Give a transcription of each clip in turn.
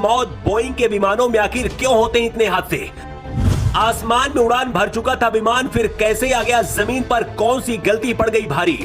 मौत बोइंग के विमानों में आखिर क्यों होते हैं इतने हादसे? आसमान में उड़ान भर चुका था विमान, फिर कैसे आ गया जमीन पर? कौन सी गलती पड़ गई भारी?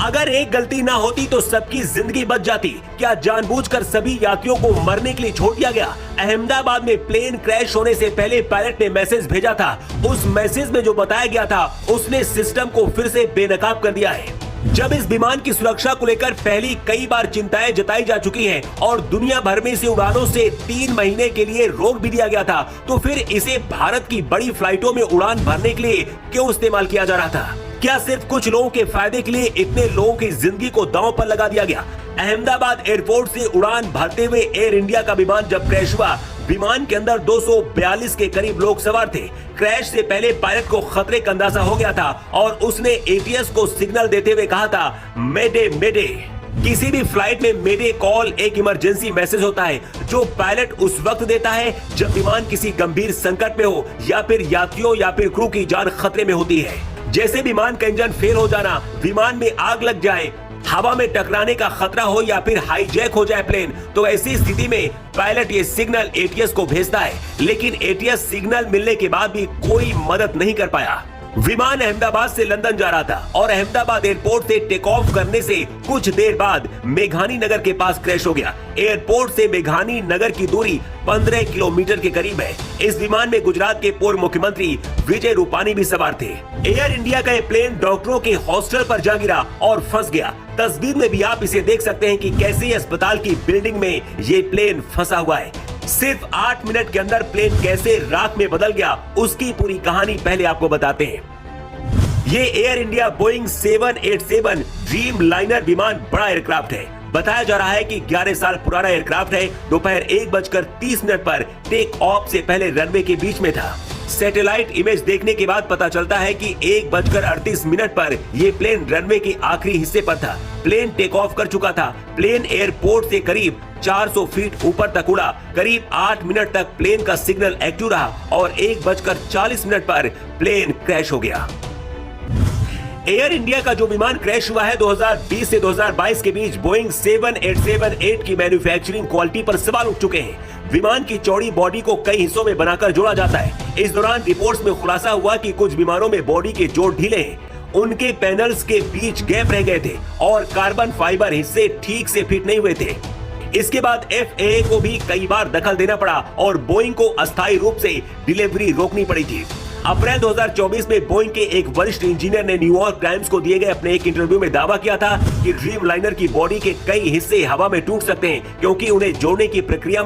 अगर एक गलती ना होती तो सबकी जिंदगी बच जाती। क्या जानबूझकर सभी यात्रियों को मरने के लिए छोड़ दिया गया? अहमदाबाद में प्लेन क्रैश होने से पहले पायलट ने मैसेज भेजा था। उस मैसेज में जो बताया गया था उसने सिस्टम को फिर से बेनकाब कर दिया है। जब इस विमान की सुरक्षा को लेकर पहली कई बार चिंताएं जताई जा चुकी हैं और दुनिया भर में से उड़ानों से 3 महीने के लिए रोक भी दिया गया था, तो फिर इसे भारत की बड़ी फ्लाइटों में उड़ान भरने के लिए क्यों इस्तेमाल किया जा रहा था? क्या सिर्फ कुछ लोगों के फायदे के लिए इतने लोगों की जिंदगी को दांव पर लगा दिया गया? अहमदाबाद एयरपोर्ट से उड़ान भरते हुए एयर इंडिया का विमान जब क्रैश हुआ, विमान के अंदर 242 के करीब लोग सवार थे। क्रैश से पहले पायलट को खतरे का अंदाजा हो गया था और उसने एटीएस को सिग्नल देते हुए कहा था, मेडे मेडे। किसी भी फ्लाइट में मेडे कॉल एक इमरजेंसी मैसेज होता है जो पायलट उस वक्त देता है जब विमान किसी गंभीर संकट में हो या फिर यात्रियों या फिर क्रू की जान खतरे में होती है। जैसे विमान का इंजन फेल हो जाना, विमान में आग लग जाए, हवा में टकराने का खतरा हो या फिर हाईजैक हो जाए प्लेन, तो ऐसी स्थिति में पायलट ये सिग्नल एटीएस को भेजता है। लेकिन एटीएस सिग्नल मिलने के बाद भी कोई मदद नहीं कर पाया। विमान अहमदाबाद से लंदन जा रहा था और अहमदाबाद एयरपोर्ट से टेक ऑफ करने से कुछ देर बाद मेघानी नगर के पास क्रैश हो गया। एयरपोर्ट से मेघानी नगर की दूरी 15 किलोमीटर के करीब है। इस विमान में गुजरात के पूर्व मुख्यमंत्री विजय रूपानी भी सवार थे। एयर इंडिया का ये प्लेन डॉक्टरों के हॉस्टल पर जा गिरा और फंस गया। तस्वीर में भी आप इसे देख सकते हैं कि कैसे अस्पताल की बिल्डिंग में ये प्लेन फंसा हुआ है। सिर्फ 8 मिनट के अंदर प्लेन कैसे राख में बदल गया, उसकी पूरी कहानी पहले आपको बताते हैं। ये air India Boeing 787 dream liner विमान बड़ा एयरक्राफ्ट है। बताया जा रहा है कि 11 साल पुराना एयरक्राफ्ट है। दोपहर 1:30 पर टेक ऑफ से पहले रनवे के बीच में था। सैटेलाइट इमेज देखने के बाद पता चलता है कि 1:38 पर यह प्लेन रनवे के आखिरी हिस्से पर था। प्लेन टेक ऑफ कर चुका था। प्लेन एयरपोर्ट से करीब 400 फीट ऊपर तक उड़ा। करीब 8 मिनट तक प्लेन का सिग्नल एक्टिव रहा और 1:40 पर प्लेन क्रैश हो गया। एयर इंडिया का जो विमान क्रैश हुआ है 2020 से 2022 के बीच बोइंग 7878 की मैन्युफैक्चरिंग क्वालिटी पर सवाल उठ चुके हैं। विमान की चौड़ी बॉडी को कई हिस्सों में बनाकर जोड़ा जाता है। इस दौरान रिपोर्ट्स में खुलासा हुआ कि कुछ विमानों में बॉडी के जोड़ ढीले हैं, उनके पैनल्स के बीच गैप रह गए थे और कार्बन फाइबर हिस्से ठीक से फिट नहीं हुए थे। इसके बाद FAA को भी कई बार दखल देना पड़ा और बोइंग को अस्थायी रूप से डिलीवरी रोकनी पड़ी थी। अप्रैल 2024 में बोइंग के एक वरिष्ठ इंजीनियर ने न्यूयॉर्क टाइम्स को दिए गए अपने एक इंटरव्यू में दावा किया था कि ड्रीम लाइनर की बॉडी के कई हिस्से हवा में टूट सकते हैं क्योंकि उन्हें जोड़ने की प्रक्रिया